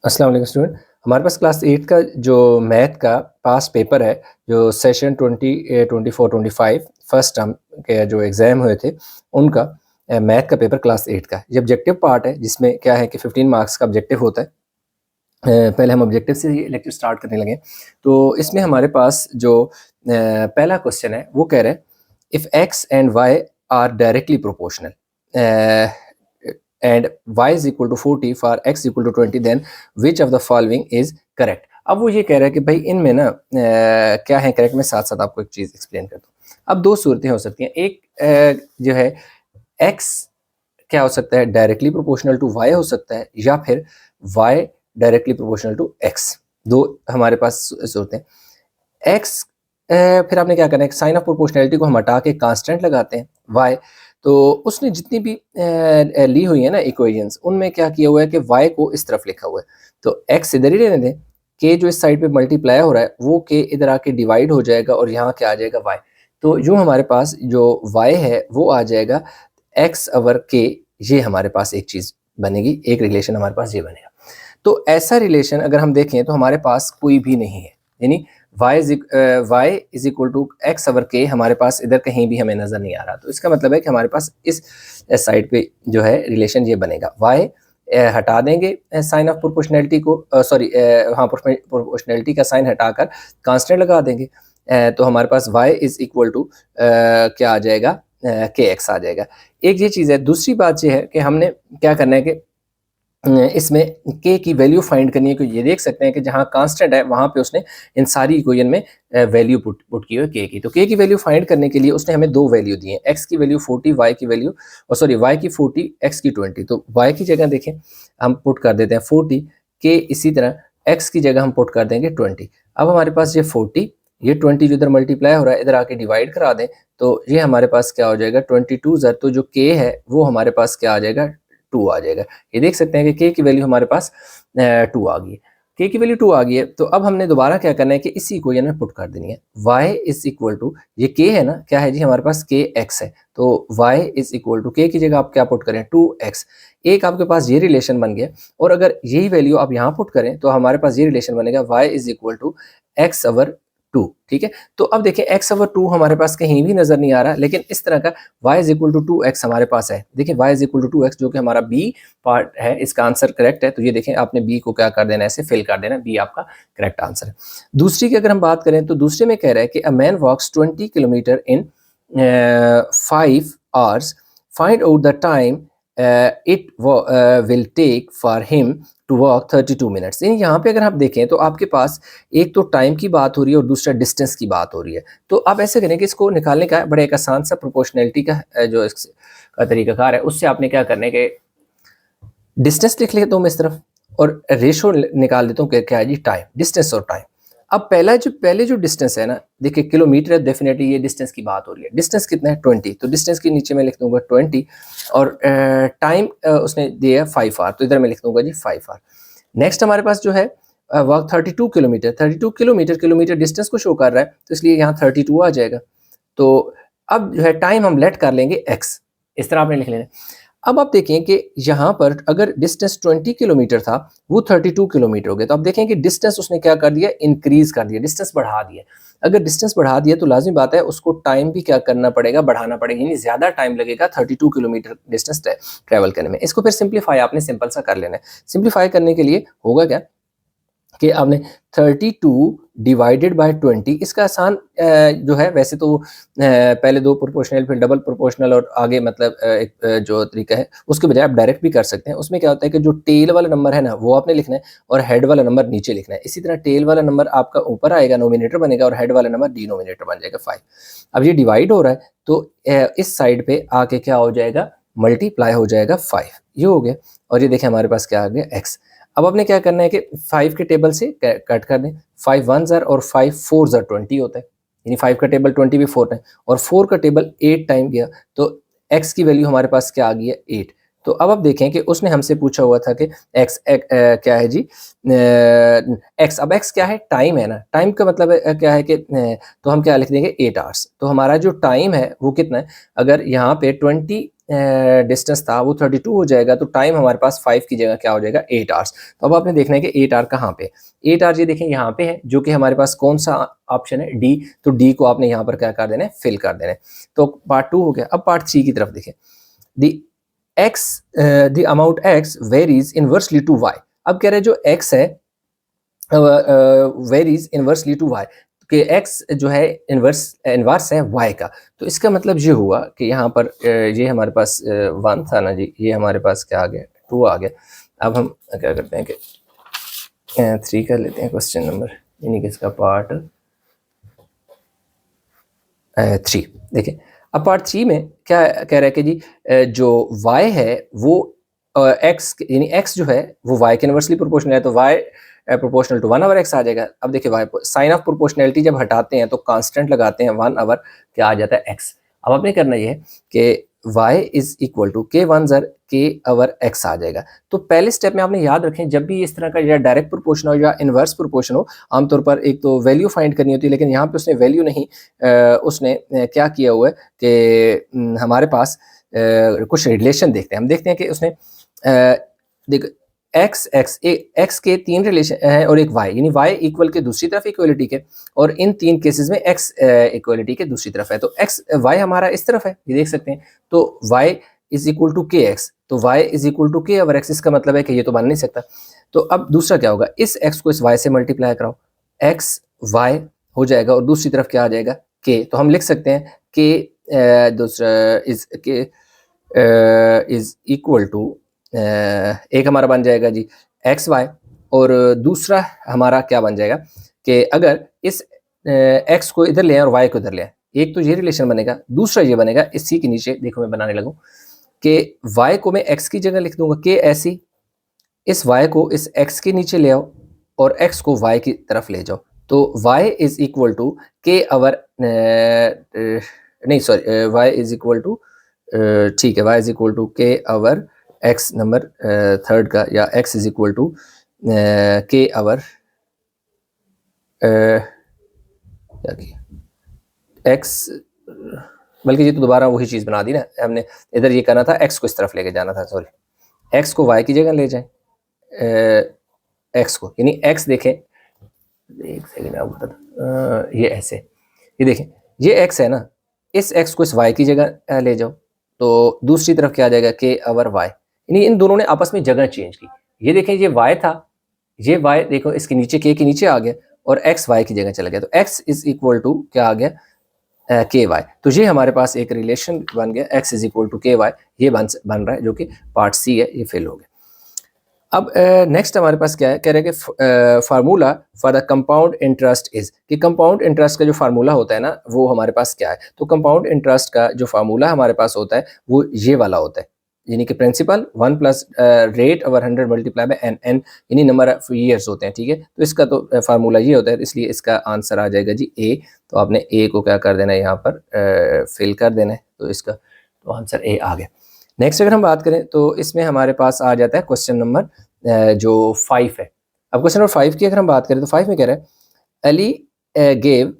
अस्सलाम वालेकुम स्टूडेंट। हमारे पास क्लास 8 का जो मैथ का पास्ट पेपर है, जो सेशन 24-25 फर्स्ट टर्म के जो एग्ज़ाम हुए थे, उनका मैथ का पेपर क्लास 8 का। ये ऑब्जेक्टिव पार्ट है, जिसमें क्या है कि 15 मार्क्स का ऑब्जेक्टिव होता है। पहले हम ऑब्जेक्टिव से ही लेक्चर स्टार्ट करने लगे। तो इसमें हमारे पास जो पहला क्वेश्चन है, वो कह रहा है, if x and y are directly proportional and y is equal to 40 for x equal to 20, then which of the following is correct। अब वो ये कह रहा है कि भाई इनमें ना क्या है करेक्ट। मैं साथ साथ आपको एक चीज़ एक्सप्लेन करता हूँ। अब दो सूरतें हो सकती हैं। एक जो है x क्या हो सकता है, डायरेक्टली प्रोपोर्शनल टू y हो सकता है, या फिर y directly proportional to x। दो हमारे पास सूरतें। x फिर आपने क्या करना है, साइन ऑफ प्रोपोर्शनैलिटी को हम हटा के कांस्टेंट लगाते हैं y। तो उसने जितनी भी ली हुई है ना इक्वेशंस, उनमें क्या किया हुआ है कि y को इस तरफ लिखा हुआ है। तो x इधर ही रहने दें, k जो इस साइड पे मल्टीप्लाई हो रहा है वो k इधर आके डिवाइड हो जाएगा और यहाँ क्या आ जाएगा y। तो यूँ हमारे पास जो y है वो आ जाएगा x ओवर k। ये हमारे पास एक चीज़ बनेगी, एक रिलेशन हमारे पास ये बनेगा। तो ऐसा रिलेशन अगर हम देखें तो हमारे पास कोई भी नहीं है, यानी y is equal to x over k हमारे पास इधर कहीं भी हमें नज़र नहीं आ रहा। तो इसका मतलब है कि हमारे पास इस साइड पे जो है रिलेशन ये बनेगा। y हटा देंगे साइन ऑफ प्रोपोर्शनैलिटी को, सॉरी हाँ, प्रोपोर्शनैलिटी का साइन हटाकर कांस्टेंट लगा देंगे। तो हमारे पास y इज इक्वल टू क्या आ जाएगा, के एक्स आ जाएगा। एक ये चीज़ है। दूसरी बात ये है कि हमने क्या करना है कि इसमें k की वैल्यू फाइंड करनी है। क्योंकि ये देख सकते हैं कि जहाँ कांस्टेंट है वहाँ पे उसने इन सारी इक्वेशन में वैल्यू पुट की है k की। तो k की वैल्यू फाइंड करने के लिए उसने हमें दो वैल्यू दी है, x की वैल्यू 40, y की वैल्यू सॉरी y की 40, x की 20। तो y की जगह देखें हम पुट कर देते हैं 40, k इसी तरह x की जगह हम पुट कर देंगे 20। अब हमारे पास ये 40, ये 20 जो इधर मल्टीप्लाई हो रहा है इधर आके डिवाइड करा दें, तो ये हमारे पास क्या हो जाएगा 22 ज़र। तो जो k है वो हमारे पास क्या आ जाएगा, 2 आ जाएगा। ये देख सकते हैं कि k की वैल्यू हमारे पास 2 आ गई है। k की वैल्यू 2 आ गई है, तो अब हमने दोबारा क्या करना है कि इसी इक्वेशन में पुट कर देनी है। y इज इक्वल टू, ये k है ना, क्या है जी हमारे पास k x है। तो y is equal to k की जगह आप क्या पुट करें 2x। एक आपके पास ये रिलेशन बन गया, और अगर यही वैल्यू आप यहाँ पुट करें तो हमारे पास ये रिलेशन बनेगा y is equal to x over 2। ठीक है। तो अब देखिए x ओवर 2 हमारे पास कहीं भी नजर नहीं आ रहा, लेकिन इस तरह का y is equal to 2x हमारे पास है। देखिए y is equal to 2x जो कि हमारा b पार्ट है, इसका आंसर करेक्ट है। तो ये देखें आपने b को क्या कर देना है, ऐसे फिल कर देना, b आपका करेक्ट आंसर है। दूसरी की अगर हम बात करें तो दूसरे में कह रहा है कि a man walks 20 kilometre in 5 hours, find out the time it will take for him to walk 32 minutes. यानी यहाँ पे अगर आप देखें तो आपके पास एक तो टाइम की बात हो रही है और दूसरा डिस्टेंस की बात हो रही है। तो आप ऐसे करें कि इसको निकालने का बड़ा एक आसान सा प्रोपोर्शनैलिटी का जो इसका तरीकाकार है, उससे आपने क्या करना है कि डिस्टेंस लिख लेता हूँ मैं इस तरफ, और रेशो निकाल देता हूँ कि क्या है जी, टाइम, डिस्टेंस और टाइम। अब पहले जो डिस्टेंस है ना, देखिए किलोमीटर है, डेफिनेटली ये डिस्टेंस की बात हो रही है। डिस्टेंस कितना है 20, तो डिस्टेंस के नीचे मैं लिख दूंगा 20, और टाइम उसने दिया है 5 आवर, तो इधर मैं लिख दूंगा जी 5 आवर। नेक्स्ट हमारे पास जो है वर्क 32 किलोमीटर, 32 किलोमीटर डिस्टेंस को शो कर रहा है, तो इसलिए यहाँ 32 आ जाएगा। तो अब जो है टाइम हम लेट कर लेंगे x, इस तरह आपने लिख लेना। अब आप देखें कि यहाँ पर अगर डिस्टेंस 20 किलोमीटर था, वो 32 किलोमीटर हो गया। तो आप देखें कि डिस्टेंस उसने क्या कर दिया, इंक्रीज कर दिया, डिस्टेंस बढ़ा दिया। अगर डिस्टेंस बढ़ा दिया तो लाजिमी बात है उसको टाइम भी क्या करना पड़ेगा, बढ़ाना पड़ेगा, यानी ज़्यादा टाइम लगेगा 32 किलोमीटर डिस्टेंस ट्रैवल करने में। इसको फिर सिंप्लीफाई आपने सिंपल सा कर लेना है। सिंप्लीफाई करने के लिए होगा क्या कि आपने 32 डिवाइडेड बाय 20, इसका आसान जो है, वैसे तो पहले दो प्रोपोर्शनल फिर डबल प्रोपोर्शनल और आगे मतलब एक जो तरीका है उसके बजाय आप डायरेक्ट भी कर सकते हैं। उसमें क्या होता है कि जो टेल वाला नंबर है ना वो आपने लिखना है और हेड वाला नंबर नीचे लिखना है। इसी तरह टेल वाला नंबर आपका ऊपर आएगा, नोमिनेटर बनेगा, और हेड वाला नंबर डिनोमिनेटर बन जाएगा 5। अब ये डिवाइड हो रहा है तो इस साइड पे आके क्या हो जाएगा, मल्टीप्लाई हो जाएगा 5, ये हो गया। और ये देखें हमारे पास क्या आ गया x। अब आपने क्या करना है कि 5 के टेबल से कट कर दें, 5 1 ज़र और 5 4 ज़र 20 होता है, यानी 5 का टेबल 20 भी 4 टाइम, और 4 का टेबल 8 टाइम गया, तो x की वैल्यू हमारे पास क्या आ गई है 8। तो अब आप देखें कि उसने हमसे पूछा हुआ था कि एक्स क्या है जी, एक्स। अब एक्स क्या है, टाइम है ना। टाइम का मतलब क्या है कि तो हम क्या लिख देंगे 8 आवर्स। तो हमारा जो टाइम है वो कितना है, अगर यहाँ पे 20 डिस्टेंस था वो 32 हो जाएगा, तो टाइम हमारे पास 5 की जगह क्या हो जाएगा 8 आवर्स। तो अब आपने देखना है कि 8 आवर कहाँ पे, 8 आवर ये देखें यहाँ पे है, जो कि हमारे पास कौन सा ऑप्शन है, डी। तो डी को आपने यहाँ पर क्या कर देना है, फिल कर देना है। तो पार्ट 2 हो गया। अब पार्ट 3 की तरफ देखें। The amount x varies inversely to y. अब कह रहे हैं जो एक्स है वेरीज इनवर्सली टू वाई, कि एक्स जो है इनवर्स है वाई का। तो इसका मतलब ये हुआ कि यहाँ पर ये हमारे पास 1 था ना जी, ये हमारे पास क्या आ गया 2 आ गया। अब हम क्या करते हैं कि 3 कर लेते हैं क्वेश्चन नंबर, यानी कि इसका पार्ट 3 देखिए। अब पार्ट 3 में क्या कह रहा है कि जी जो y है वो x, यानी x जो है वो y के इनवर्सली प्रोपोर्शनल है, तो y proportional to 1 over x आ जाएगा। अब देखिए y साइन ऑफ प्रोपोर्शनैलिटी जब हटाते हैं तो कांस्टेंट लगाते हैं 1 ओवर क्या आ जाता है x। अब आपने करना ये है कि y is equal to k one जर k ओवर x आ जाएगा। तो पहले स्टेप में आपने याद रखें, जब भी इस तरह का या डायरेक्ट प्रोपोर्शन हो या इनवर्स प्रोपोर्शन हो, आमतौर पर एक तो वैल्यू फाइंड करनी होती है, लेकिन यहाँ पे उसने वैल्यू नहीं, उसने क्या किया हुआ है कि हमारे पास कुछ रिलेशन देखते हैं। हम देखते हैं कि उसने देख एक्स के 3 रिलेशन हैं और एक वाई, यानी वाई इक्वल के दूसरी तरफ इक्वलिटी के, और इन 3 केसेस में एक्स इक्वलिटी के दूसरी तरफ है। तो एक्स वाई हमारा इस तरफ है, ये देख सकते हैं। तो वाई इज इक्वल टू के एक्स, तो वाई इज इक्वल टू के ओवर एक्स। इसका मतलब है कि ये तो बन नहीं सकता। तो अब दूसरा क्या होगा, इस एक्स को इस वाई से मल्टीप्लाई कराओ, एक्स वाई हो जाएगा और दूसरी तरफ क्या आ जाएगा के। तो हम लिख सकते हैं के दूसरा इज इक्वल टू एक हमारा बन जाएगा जी एक्स वाई, और दूसरा हमारा क्या बन जाएगा कि अगर इस एक्स को इधर ले और वाई को इधर ले, एक तो ये रिलेशन बनेगा, दूसरा ये बनेगा इसी के नीचे देखो मैं बनाने लगूँ कि वाई को मैं एक्स की जगह लिख दूंगा के ऐसी, इस y को इस x के नीचे ले आओ और x को y की तरफ ले जाओ। तो y इज इक्वल टू के अवर नहीं sorry y is equal to ठीक है, y इज इक्वल टू के अवर x नंबर थर्ड का, या x इज इक्वल टू के अवर क्या किया x, बल्कि ये तो दोबारा वही चीज़ बना दी ना हमने, इधर ये करना था x को इस तरफ लेके जाना था, सॉरी x को y की जगह ले जाएं, एक्स को, यानी एक्स देखें एक सेकेंड आप बता, ये ऐसे, ये देखें ये एक्स है ना, इस एक्स को इस वाई की जगह ले जाओ, तो दूसरी तरफ क्या आ जाएगा के ओवर वाई, यानी इन दोनों ने आपस में जगह चेंज की। ये देखें ये वाई था, ये वाई देखो इसके नीचे के नीचे आ गया और एक्स वाई की जगह चला गया, तो एक्स इज इक्वल टू क्या आ गया के वाई। तो ये हमारे पास एक रिलेशन बन गया एक्स इज इक्वल टू के वाई, ये बन रहा है, जो कि पार्ट सी है, ये फेल हो गया। अब नेक्स्ट हमारे पास क्या है, कह रहे हैं कि formula for the compound interest is, कि कंपाउंड इंटरेस्ट का जो फार्मूला होता है ना वो हमारे पास क्या है। तो कंपाउंड इंटरेस्ट का जो फार्मूला हमारे पास होता है वो ये वाला होता है, यानी कि principal 1 plus rate over 100 multiply by n, n यानी नंबर ऑफ ईयर्स होते हैं, ठीक है। तो इसका तो फार्मूला ये होता है, इसलिए इसका आंसर आ जाएगा जी ए। तो आपने ए को क्या कर देना है यहाँ पर फिल कर देना है, तो इसका तो आंसर ए आ गया। नेक्स्ट अगर हम बात करें तो इसमें हमारे पास आ जाता है क्वेश्चन नंबर जो 5 है। अब क्वेश्चन नंबर 5 की अगर हम बात करें तो 5 में कह रहा है Ali gave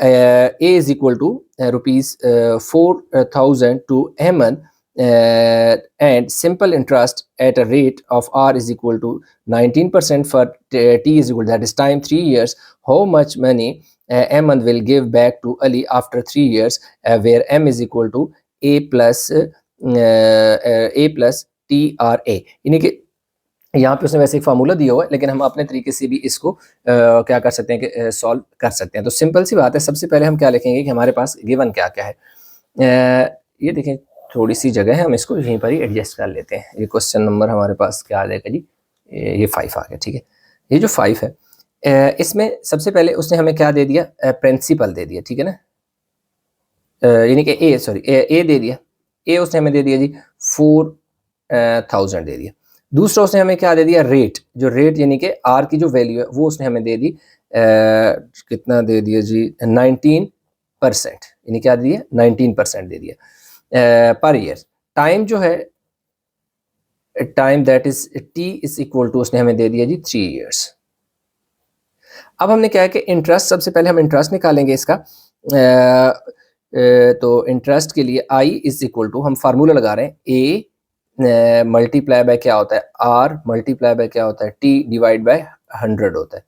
a is equal to ₹4,000 to Heman and simple interest at a rate of r is equal to 19% for t is equal, that is time 3 years. How much money Eman will give back to Ali after 3 years, where m is equal to a plus T R A, यानी कि यहाँ पे उसने वैसे एक formula दिया हुआ है, लेकिन हम अपने तरीके से भी इसको क्या कर सकते हैं कि सॉल्व कर सकते हैं। तो सिंपल सी बात है, सबसे पहले हम क्या लिखेंगे कि हमारे पास गिवन क्या क्या है। ये देखें थोड़ी सी जगह है, हम इसको यहीं पर ही एडजस्ट कर लेते हैं। ये क्वेश्चन नंबर हमारे पास क्या आ जाएगा जी, ये 5 आ गया, ठीक है। ये जो 5 है इसमें सबसे पहले उसने हमें क्या दे दिया, प्रिंसिपल दे दिया, ठीक है ना, यानी कि ए सॉरी ए दे दिया, ए उसने हमें दे दिया जी 4,000 दे दिया। दूसरा उसने हमें क्या दे दिया, रेट, जो रेट यानी कि आर की जो वैल्यू है वो उसने हमें दे दी कितना दे दिया जी 19%, यानी क्या दिया 19% दे दिया पर ईयर। टाइम जो है time that is t is equal to, उसने हमें दे दिया जी 3 ईयर्स। अब हमने क्या है कि इंटरेस्ट, सबसे पहले हम इंटरेस्ट निकालेंगे इसका। तो इंटरेस्ट के लिए आई इज इक्वल टू, हम फार्मूला लगा रहे हैं, ए मल्टीप्लाई बाय क्या होता है, आर मल्टीप्लाई बाय क्या होता है, टी डिवाइड बाय 100 होता है।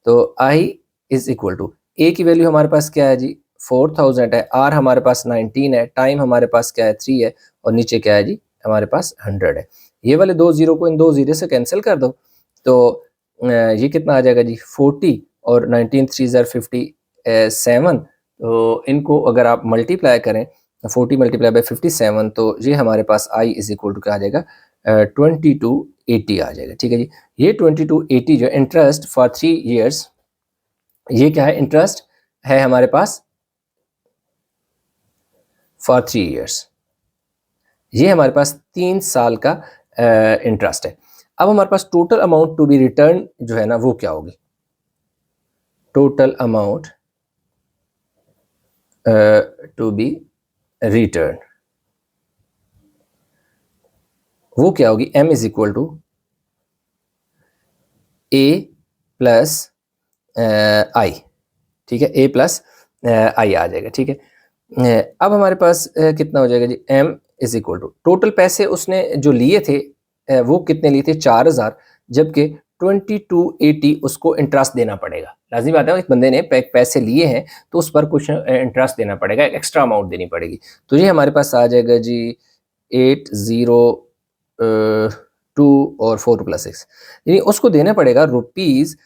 तो आई इज इक्वल टू, ए की वैल्यू हमारे पास क्या है जी 4000 है, आर हमारे पास 19 है, टाइम हमारे पास क्या है 3 है, और नीचे क्या है जी हमारे पास 100 है। ये वाले 2 जीरो को इन 2 जीरो से कैंसिल कर दो, तो ये कितना आ जाएगा जी 40 और 19 3 ज़र 57। तो इनको अगर आप मल्टीप्लाई करें 40 मल्टीप्लाई बाय 57, तो ये हमारे पास आई इज इक्वल टू क्या आ जाएगा 2280 आ जाएगा। ठीक है जी, ये 2280 जो इंटरेस्ट फॉर 3 ईयर्स, ये क्या है, इंटरेस्ट है हमारे पास फॉर 3 ईयर्स, ये हमारे पास 3 साल का इंटरेस्ट है। अब हमारे पास total amount to be return जो है ना वो क्या होगी, total amount to be return वो क्या होगी, m is equal to a plus I. ठीक है, a प्लस आई आ जाएगा। ठीक है, अब हमारे पास कितना हो जाएगा जी, m is equal to total पैसे उसने जो लिए थे वो कितने लिए थे 4000, जबकि 2280 उसको इंटरेस्ट देना पड़ेगा। लाजिम बात है, इस बंदे ने पैसे लिए हैं तो उस पर कुछ इंटरेस्ट देना पड़ेगा, एक्स्ट्रा अमाउंट देनी पड़ेगी। तो ये हमारे पास आ जाएगा जी 802 और 4 प्लस 6, यानी उसको देना पड़ेगा रुपीज़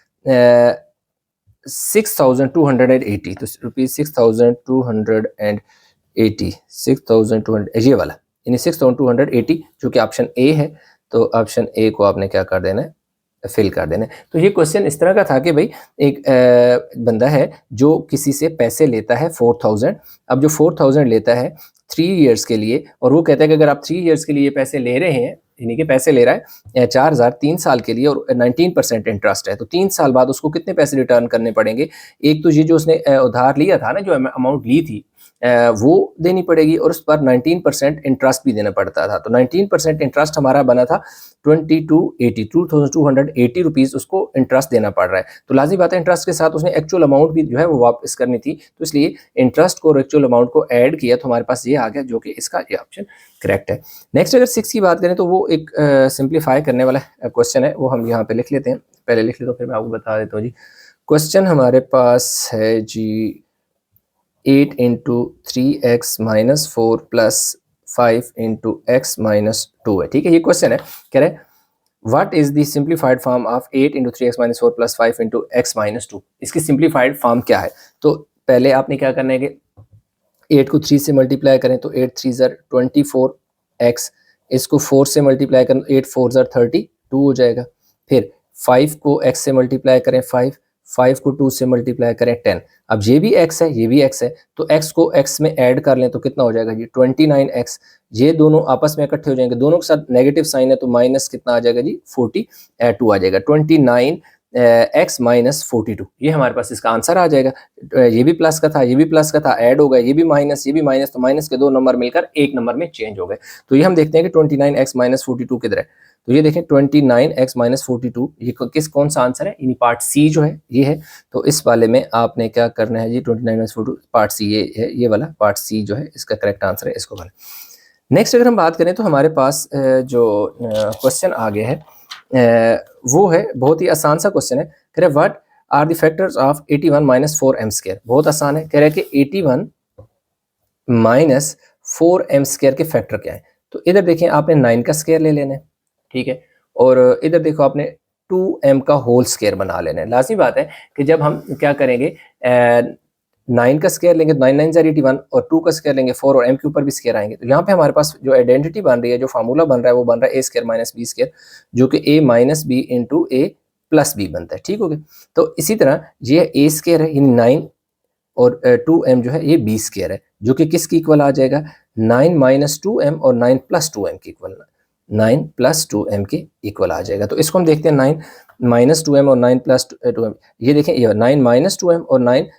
6280। तो रुपीज़ 6280, 6200 ये वाला, यानी 6280 जो कि ऑप्शन ए है। तो ऑप्शन ए को आपने क्या कर देना है, फिल कर देना है। तो ये क्वेश्चन इस तरह का था कि भाई एक बंदा है जो किसी से पैसे लेता है 4000, अब जो 4000 लेता है 3 ईयर्स के लिए, और वो कहता है कि अगर आप 3 ईयर्स के लिए पैसे ले रहे हैं, यानी कि पैसे ले रहा है 4000 3 साल के लिए, और 19% इंटरेस्ट है, तो 3 साल बाद उसको कितने पैसे रिटर्न करने पड़ेंगे। एक तो ये जो उसने उधार लिया था ना, जो अमाउंट ली थी वो देनी पड़ेगी, और उस पर 19% इंटरेस्ट भी देना पड़ता था। तो 19% इंटरेस्ट हमारा बना था 2280 रुपीज़ उसको इंटरेस्ट देना पड़ रहा है। तो लाजिम बात है, इंटरेस्ट के साथ उसने एक्चुअल अमाउंट भी जो है वो वापस करनी थी, तो इसलिए इंटरेस्ट को और एक्चुअल अमाउंट को ऐड किया, तो हमारे पास ये आ गया, जो कि इसका ये ऑप्शन करेक्ट है। नेक्स्ट अगर 6 की बात करें तो वो एक सिंप्लीफाई करने वाला क्वेश्चन है, वो हम यहाँ पे लिख लेते हैं, पहले लिख लेता हूँ फिर मैं आपको बता देता हूँ जी। क्वेश्चन हमारे पास है जी 8 into 3x minus 4 plus 5 into x minus 2 है। ठीक है, ये क्वेश्चन है, कह रहे हैं what is the simplified form of 8 into 3x minus 4 plus 5 into x minus 2, इसकी सिंप्लीफाइड फॉर्म क्या है। तो पहले आपने क्या करना है कि 8 को 3 से मल्टीप्लाई करें तो 8 3 ज़र 24x, इसको 4 से मल्टीप्लाई करें 8 4 ज़र 32 हो जाएगा। फिर 5 को x से मल्टीप्लाई करें 5 को 2 से मल्टीप्लाई करें 10। अब ये भी x है, ये भी x है, तो x को x में ऐड कर लें तो कितना हो जाएगा जी 29x। ये दोनों आपस में इकट्ठे हो जाएंगे, दोनों के साथ नेगेटिव साइन है, तो माइनस कितना आ जाएगा जी 42 आ जाएगा। 29x माइनस 42, ये हमारे पास इसका आंसर आ जाएगा। ये भी प्लस का था, ये भी प्लस का था, ऐड हो गया, ये भी माइनस, ये भी माइनस, तो माइनस के 2 नंबर मिलकर 1 नंबर में चेंज हो गए। तो ये हम देखते हैं कि 29x माइनस 42 किधर है। तो ये देखें 29x माइनस 42, ये कौन सा आंसर है, यानी पार्ट सी जो है ये है। तो इस वाले में आपने क्या करना है जी 29 माइनस 42 पार्ट सी ये है, ये वाला पार्ट सी जो है इसका करेक्ट आंसर है, इसको वाला। नेक्स्ट अगर हम बात करें तो हमारे पास जो क्वेश्चन आगे है वो है बहुत ही आसान सा क्वेश्चन है, कह रहे what are the factors of 81 minus 4m square. बहुत आसान है, कह रहे हैं कि 81 माइनस 4m स्क्वायर के फैक्टर क्या है। तो इधर देखें आपने 9 का स्क्वायर ले लेना है, ठीक है, और इधर देखो आपने 2m का होल स्क्वायर बना लेना है। लाजमी बात है कि जब हम क्या करेंगे 9 का स्क्वायर लेंगे 9 9 ज़र 81, और 2 का स्क्वायर लेंगे 4, और m के ऊपर भी स्क्वायर आएंगे, तो यहाँ पे हमारे पास जो आइडेंटिटी बन रही है, जो फार्मूला बन रहा है, वो बन रहा है a square minus b square, जो कि a minus b into a plus b बनता है। ठीक हो गया, तो इसी तरह ये a स्क्वायर है, यानी 9 और 2m जो है ये b स्क्वायर है, जो कि किसकी इक्वल आ जाएगा 9 माइनस 2m और 9 प्लस 2m की इक्वल, 9 प्लस 2m के इक्वल आ जाएगा। तो इसको हम देखते हैं 9 -2m और 9 + 2m, ये देखें ये 9 - 2m और 9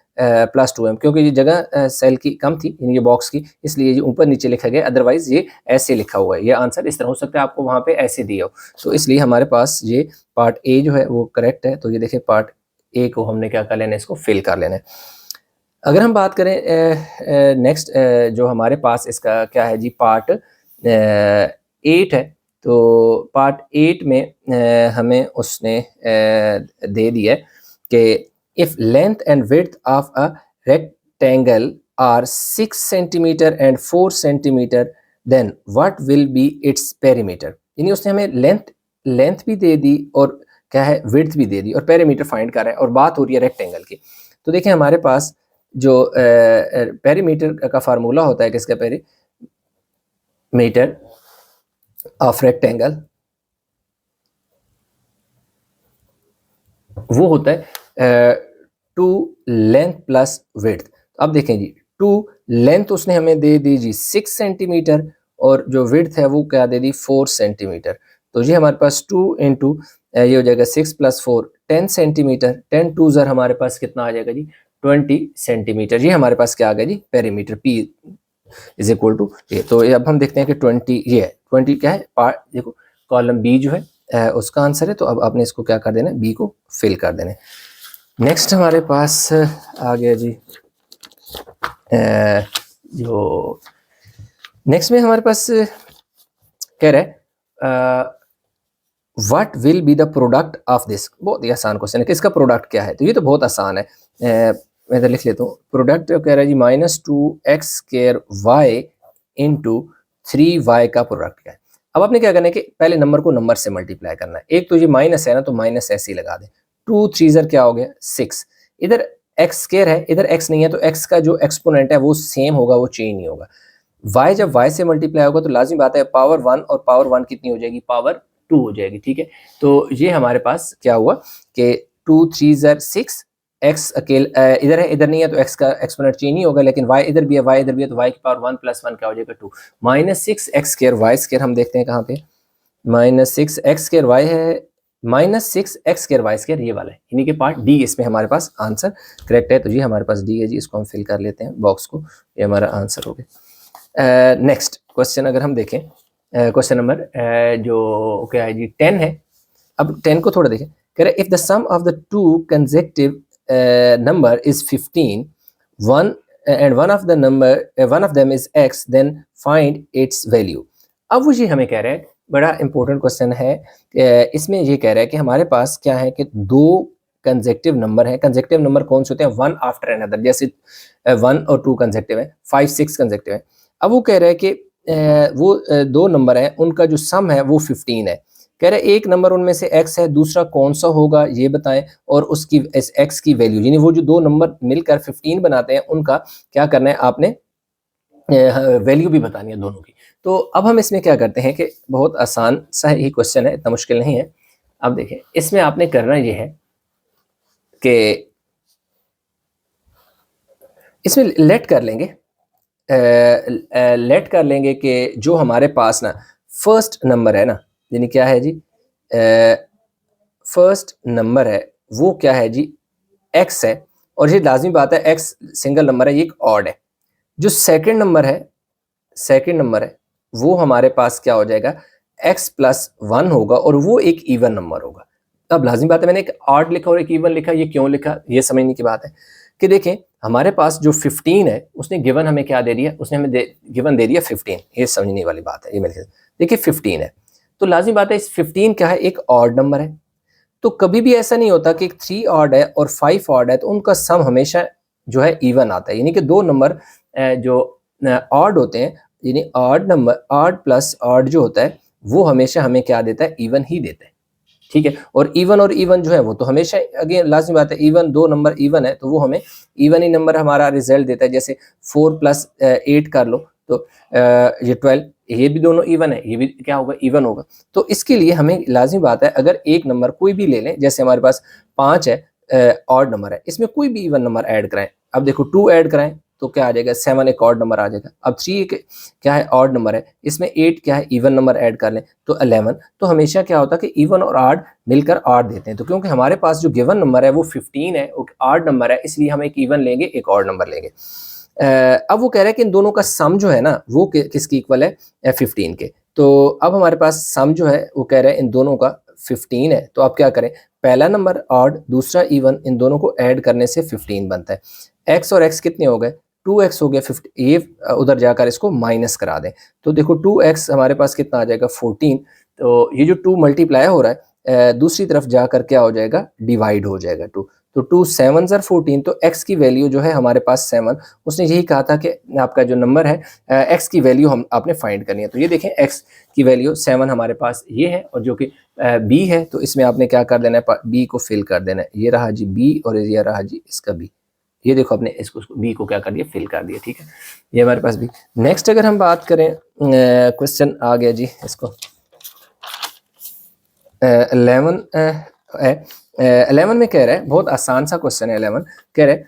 + 2m, क्योंकि ये जगह सेल की कम थी ये बॉक्स की, इसलिए ये ऊपर नीचे लिखा गया, अदरवाइज ये ऐसे लिखा हुआ है। ये आंसर इस तरह हो सकता है आपको वहाँ पे ऐसे दिया हो, तो इसलिए हमारे पास ये पार्ट ए जो है वो करेक्ट है। तो ये देखिए पार्ट ए को हमने क्या कर लेना है, इसको फिल कर लेना है। अगर हम बात करें नेक्स्ट जो हमारे पास इसका क्या है जी, पार्ट 8 है। तो पार्ट 8 में हमें उसने दे दिया कि if length and width of a rectangle are 6 centimetre and 4 centimetre then what will be its perimeter. यानी उसने हमें लेंथ भी दे दी और क्या है विड्थ भी दे दी और पेरीमीटर फाइंड कर रहा है, और बात हो रही है रेक्टेंगल की। तो देखिए हमारे पास जो पेरीमीटर का फार्मूला होता है, किसका पेरीमीटर ऑफ रेक्टेंगल, वो होता है 2 लेंथ प्लस विड्थ। अब देखें जी 2 लेंथ उसने हमें दे दी जी 6 सेंटीमीटर और जो विड्थ है वो क्या दे दी 4 सेंटीमीटर। तो ये हमारे पास 2 इंटू ये हो जाएगा 6 + 4 10 सेंटीमीटर, 10 2 ज़र हमारे पास कितना आ जाएगा जी 20 सेंटीमीटर। ये हमारे पास क्या आ गया जी perimeter P is equal to ये। तो अब हम देखते हैं कि 20 ये है, 20 क्या है पार्ट, देखो कॉलम बी जो है उसका आंसर है। तो अब आपने इसको क्या कर देना है, बी को फिल कर देना है। नेक्स्ट हमारे पास आ गया जी जो नेक्स्ट में हमारे पास कह रहा है what will be the product of this. बहुत ही आसान क्वेश्चन है कि इसका प्रोडक्ट क्या है। तो ये तो बहुत आसान है, मैं इधर लिख लेता हूँ। प्रोडक्ट कह रहा है जी -2x² y इंटू 3y का प्रोडक्ट क्या है। अब आपने क्या करना है कि पहले नंबर को नंबर से मल्टीप्लाई करना है। एक तो ये माइनस है ना, तो माइनस ऐसे ही लगा दें। 2 3 ज़र क्या हो गया 6, इधर x² है, इधर x नहीं है, तो x का जो एक्सपोनेंट है वो सेम होगा, वो चेंज नहीं होगा। y जब y से मल्टीप्लाई होगा तो लाजिम बात है पावर 1 और पावर 1 कितनी हो जाएगी, पावर 2 हो जाएगी। ठीक है, तो ये हमारे पास क्या हुआ कि 2 3 ज़र 6, x इधर है इधर नहीं है, तो x का एक्सपोनेंट चेंज नहीं होगा, लेकिन y इधर भी है y इधर भी है, तो y की पावर 1 + 1 क्या हो जाएगा 2। -6x² y² हम देखते हैं कहाँ पे, -6x² y है, -6x² y² ये वाला है, यानी कि पार्ट डी इसमें हमारे पास आंसर करेक्ट है। तो ये हमारे पास डी है जी, इसको हम फिल कर लेते हैं बॉक्स को, ये हमारा आंसर हो गया। नेक्स्ट क्वेश्चन अगर हम देखें, क्वेश्चन नंबर जो क्या है जी 10 है। अब 10 को थोड़ा देखें, कह रहे if the sum of the two consecutive number is 15 and one of them is x, then find its value। अब वो ये हमें कह रहा है, बड़ा इंपॉर्टेंट क्वेश्चन है। इसमें ये कह रहा है कि हमारे पास क्या है कि दो कंसेक्टिव नंबर है। कंसेक्टिव नंबर कौन से होते हैं, वन आफ्टर अनदर, जैसे 1 और 2 कंसेक्टिव है, 5 6 कंसेक्टिव है। अब वो कह रहा है कि वो दो नंबर है, उनका जो सम है वो 15 है। कह रहे एक नंबर उनमें से x है, दूसरा कौन सा होगा ये बताएं, और उसकी इस x की वैल्यू, यानी वो जो दो नंबर मिलकर 15 बनाते हैं उनका क्या करना है, आपने वैल्यू भी बतानी है दोनों की। तो अब हम इसमें क्या करते हैं कि बहुत आसान सा ही क्वेश्चन है, इतना मुश्किल नहीं है। अब देखें इसमें आपने करना ये है कि इसमें लेट कर लेंगे कि जो हमारे पास ना फर्स्ट नंबर है ना, यानी क्या है जी फर्स्ट नंबर है वो क्या है जी x है, और ये लाजमी बात है x सिंगल नंबर है, ये एक ऑड है। जो सेकंड नंबर है वो हमारे पास क्या हो जाएगा x + 1 होगा, और वो एक इवन नंबर होगा। अब लाजमी बात है मैंने एक ऑड लिखा और एक इवन लिखा, ये क्यों लिखा ये समझने की बात है कि देखें हमारे पास जो 15 है उसने गिवन हमें क्या दे दिया, उसने हमें गिवन दे दिया 15, ये समझने वाली बात है। ये मेरे देखिए 15 है, तो लाजिम बात है इस 15 क्या है, एक ऑड नंबर है। तो कभी भी ऐसा नहीं होता कि 3 ऑड है और 5 ऑड है तो उनका सम हमेशा जो है इवन आता है, यानी कि दो नंबर जो ऑड होते हैं, यानी odd number odd plus odd जो होता है वो हमेशा हमें क्या देता है, इवन ही देता है। ठीक है, और इवन जो है वो तो हमेशा अगेन लाजमी बात है, इवन दो नंबर इवन है तो वो हमें इवन ही नंबर हमारा रिजल्ट देता है। जैसे 4 + 8 कर लो तो ये 12, ये भी दोनों इवन है, ये भी क्या होगा इवन होगा। तो इसके लिए हमें लाजमी बात है अगर एक नंबर कोई भी ले लें, जैसे हमारे पास 5 है ऑड नंबर है, इसमें कोई भी इवन नंबर ऐड कराएं। अब देखो 2 ऐड कराएं तो क्या आ जाएगा 7 एक ऑड नंबर आ जाएगा। अब 3 क्या है ऑड नंबर है, इसमें 8 क्या है इवन नंबर ऐड कर लें तो 11। तो हमेशा क्या होता है कि इवन और ऑड मिलकर ऑड देते हैं, तो क्योंकि हमारे पास जो गिवन नंबर है वो 15 है, वो ऑड नंबर है, इसलिए हम एक इवन लेंगे एक ऑड नंबर लेंगे। अब वो कह रहा है कि इन दोनों का सम जो है ना वो किसकी इक्वल है 15 के। तो अब हमारे पास सम जो है वो कह रहा है इन दोनों का 15 है, तो आप क्या करें, पहला नंबर ऑड दूसरा इवन, इन दोनों को ऐड करने से 15 बनता है। x और x कितने हो गए, 2x हो गया 50, ये उधर जाकर इसको माइनस करा दें तो देखो 2x हमारे पास कितना आ जाएगा 14। तो ये जो 2 मल्टीप्लाई हो रहा है दूसरी तरफ जाकर क्या हो जाएगा डिवाइड हो जाएगा 2। तो 2 7 ज़र 14, तो x की वैल्यू जो है हमारे पास 7। उसने यही कहा था कि आपका जो नंबर है x की वैल्यू हम आपने फाइंड करनी है। तो ये देखें x की वैल्यू 7 हमारे पास ये है, और जो कि b है, तो इसमें आपने क्या कर देना है, b को फिल कर देना है। ये रहा जी b और ये रहा जी इसका b। ये देखो आपने इसको b को क्या कर दिया, फिल कर दिया, ठीक है। ये हमारे पास b। नेक्स्ट अगर हम बात करें, क्वेश्चन आ गया जी इसको 11 में कह रहा है, बहुत आसान सा क्वेश्चन है 11। कह रहा है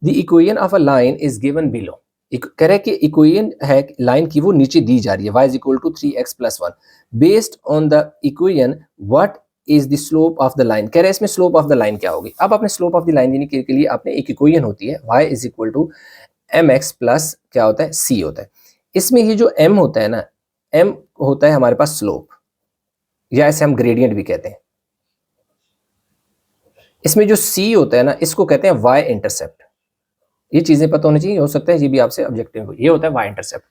the equation of a line is given below. कह रहा है कि इक्वेशन है लाइन की वो नीचे दी जा रही है, y is equal to 3x plus 1 based on the equation what is the slope of the line. कह रहे हैं इसमें स्लोप ऑफ द लाइन क्या होगी। अब आपने स्लोप ऑफ द लाइन देने के लिए आपने एक इक्वेशन होती है y is equal to mx plus क्या होता है c होता है। इसमें ये जो m होता है ना, m होता है हमारे पास स्लोप, या ऐसे हम ग्रेडियंट भी कहते हैं। इसमें जो c होता है ना, इसको कहते हैं y इंटरसेप्ट। ये चीजें पता होनी चाहिए, हो सकता है ये भी आपसे ऑब्जेक्टिव हो। ये होता है y इंटरसेप्ट।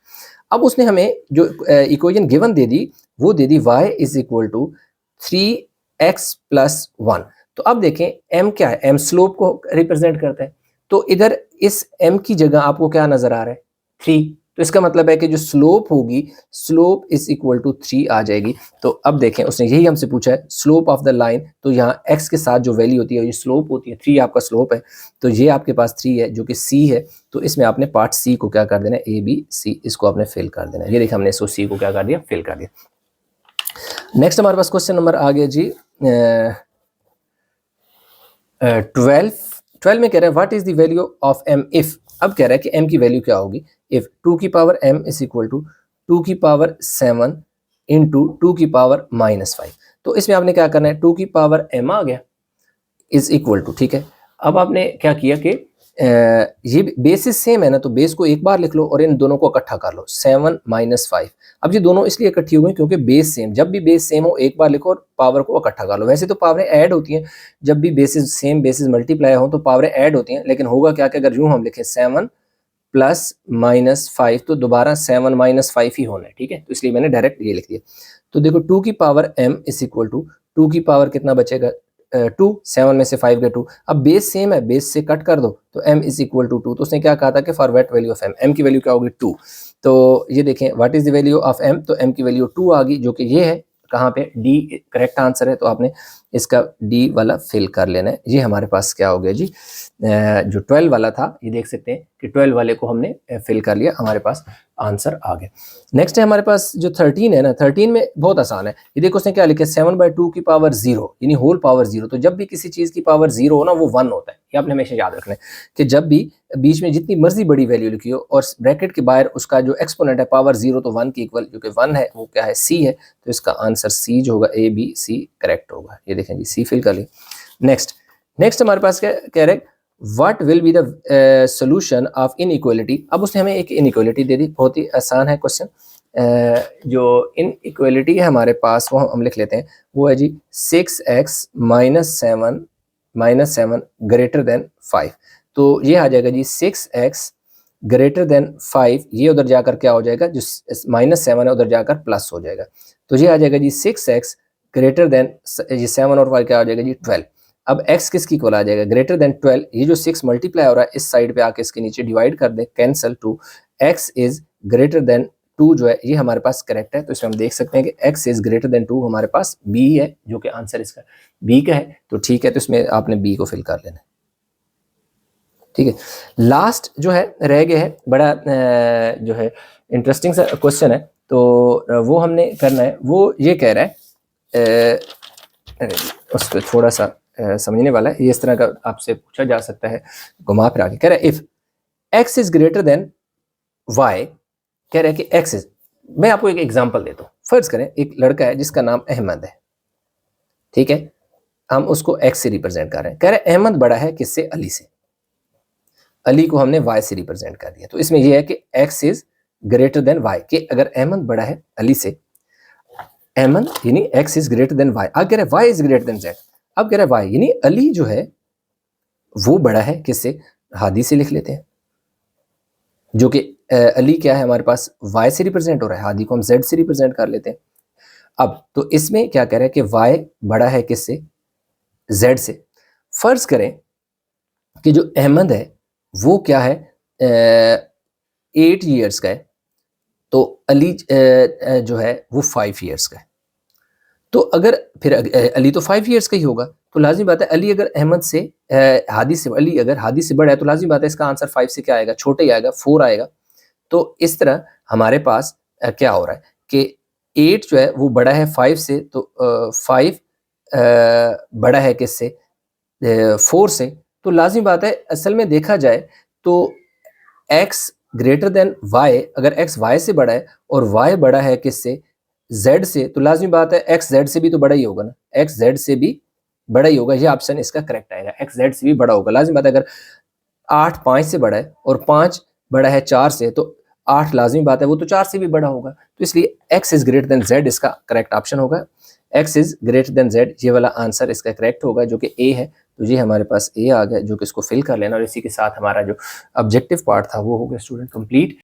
अब उसने हमें जो इक्वेशन गिवन दे दी, वो दे दी y is equal to 3x plus 1। तो अब देखें m क्या है, m स्लोप को रिप्रेजेंट करता है, तो इधर इस m की जगह आपको क्या नजर आ रहा है 3। तो इसका मतलब है कि जो स्लोप होगी, स्लोप इज इक्वल टू 3 आ जाएगी। तो अब देखें उसने यही हमसे पूछा है स्लोप ऑफ द लाइन, तो यहाँ x के साथ जो वैल्यू होती है ये स्लोप होती है, 3 आपका स्लोप है, तो ये आपके पास 3 है जो कि c है। तो इसमें आपने पार्ट c को क्या कर देना है, a b c, इसको आपने फिल कर देना है। ये देखिए हमने इसको c को क्या कर दिया, फिल कर दिया। नेक्स्ट हमारे पास क्वेश्चन नंबर आ गया जी 12 में कह रहा है what is the value of m if. अब कह रहा है कि m की वैल्यू क्या होगी इफ 2 की power m is equal to 2 की पावर 7 इंटू 2 की पावर -5। तो इसमें आपने क्या करना है, 2 की पावर m आ गया इज इक्वल टू, ठीक है। अब आपने क्या किया कि ये बेसिस सेम है ना, तो बेस को एक बार लिख लो और इन दोनों को इकट्ठा कर लो 7 -5। अब ये दोनों इसलिए इकट्ठी हो गई क्योंकि बेस सेम, जब भी बेस सेम हो एक बार लिखो और पावर को इकट्ठा कर लो। वैसे तो पावरें ऐड होती हैं, जब भी बेसिस सेम बेसिस मल्टीप्लाई हो तो पावरें ऐड होती हैं, लेकिन होगा क्या कि अगर यूं हम लिखें 7 प्लस -5 तो दोबारा 7 -5 ही होना है, ठीक है। तो इसलिए मैंने डायरेक्ट ये लिख दिया। तो देखो 2 की power m is equal to 2 की पावर कितना बचेगा 2, 7 में से 5 गए 2। अब बेस सेम है, बेस से कट कर दो तो m इज इक्वल टू 2। तो उसने क्या कहा था कि for what value of m की वैल्यू क्या होगी 2। तो ये देखें what is the value of m, तो m की वैल्यू 2 आ गई, जो कि ये है कहाँ पे d करेक्ट आंसर है। तो आपने इसका d वाला फिल कर लेना है। ये हमारे पास क्या हो गया जी, जो 12 वाला था, ये देख सकते हैं कि 12 वाले को हमने फिल कर लिया, हमारे पास आंसर आ गया। नेक्स्ट है हमारे पास जो 13 है ना, 13 में बहुत आसान है। ये देखो उसने क्या लिखा है 7/2 की पावर 0 यानी होल पावर 0। तो जब भी किसी चीज़ की पावर 0 हो ना वो 1 होता है। ये आपने हमेशा याद रखना है कि जब भी बीच में जितनी मर्जी बड़ी वैल्यू लिखी हो और ब्रैकेट के बाहर उसका जो एक्सपोनेंट है पावर 0 तो 1 की इक्वल, जो कि 1 है वो क्या है C है। तो इसका आंसर C जो होगा ABC करेक्ट होगा। ये देखें जी C फिल कर ली। नेक्स्ट हमारे पास क्या कह रहे हैं, what will be the solution of inequality. अब उसने हमें एक इनइक्वालिटी दे दी, बहुत ही आसान है क्वेश्चन। जो इनइक्वालिटी है हमारे पास वो हम लिख लेते हैं, वो है जी 6x -7 ग्रेटर देन 5। तो ये आ जाएगा जी 6x ग्रेटर देन 5, ये उधर जाकर क्या हो जाएगा, जो -7 है उधर जाकर प्लस हो जाएगा। तो ये आ जाएगा जी 6x ग्रेटर देन ये 7 और 5 क्या हो जाएगा जी 12। अब x किसकी इक्वल आ जाएगा, ग्रेटर देन 12। ये जो 6 मल्टीप्लाई हो रहा है इस साइड पे आके इसके नीचे डिवाइड कर दें, cancel two x is greater than 2 जो है ये हमारे पास करेक्ट है। तो इसमें हम देख सकते हैं कि x इज ग्रेटर देन 2 हमारे पास b है, जो कि आंसर इसका b का है। तो ठीक है, तो इसमें आपने b को फिल कर लेना है, ठीक है। लास्ट जो है रह गया है, बड़ा जो है इंटरेस्टिंग सा क्वेश्चन है, तो वो हमने करना है। वो ये कह रहा है उसको थोड़ा सा समझने वाला है, ये इस तरह का आपसे पूछा जा सकता है घुमा फिरा के। कह रहा है if x is greater than y, कह रहा है कि x इज, मैं आपको एक एग्जांपल देता हूँ। फर्ज करें एक लड़का है जिसका नाम अहमद है, ठीक है, हम उसको x से रिप्रेजेंट कर रहे हैं। कह रहे हैं अहमद बड़ा है किससे? अली से। अली को हमने y से रिप्रेजेंट कर दिया। तो इसमें यह है कि x is greater than y, कि अगर अहमद बड़ा है अली से, अहमद यानी x is greater than y। अब कह रहे हैं y is greater than z। अब कह रहे हैं y यानी अली जो है वो बड़ा है किससे? हादी से लिख लेते हैं, जो कि अली क्या है हमारे पास? y से रिप्रेजेंट हो रहा है, हादी को हम z से रिप्रेजेंट कर लेते हैं। अब तो इसमें क्या कह रहा है कि y बड़ा है किससे? z से। फर्ज करें कि जो अहमद है वो क्या है? 8 ईयर्स का है, तो अली जो है वो 5 ईयर्स का है। तो अगर फिर अली तो 5 ईयर्स का ही होगा, तो लाजिम बात है अली अगर अहमद से हादी से, अली अगर हादी से बड़ा है तो लाजिम बात है इसका आंसर 5 से क्या आएगा? छोटे ही आएगा, 4 आएगा। तो इस तरह हमारे पास क्या हो रहा है कि 8 जो है वो बड़ा है 5 से, तो 5 बड़ा है किससे? 4 से। तो लाजिम बात है असल में देखा जाए तो x ग्रेटर देन y, अगर x y से बड़ा है और y बड़ा है किससे? z से, तो लाजिम बात है x z से भी तो बड़ा ही होगा ना, x z से भी बड़ा ही होगा। ये ऑप्शन इसका करेक्ट आएगा, x z से भी बड़ा होगा। लाजिम बात है अगर 8 5 से बड़ा है और 5 बड़ा है 4 से, तो 8 लाजिमी बात है वो तो 4 से भी बड़ा होगा। तो इसलिए x is greater than z इसका करेक्ट ऑप्शन होगा। x is greater than z, ये वाला आंसर इसका करेक्ट होगा जो कि a है। तो ये हमारे पास a आ गया, जो कि इसको फिल कर लेना, और इसी के साथ हमारा जो ऑब्जेक्टिव पार्ट था वो हो गया स्टूडेंट कंप्लीट।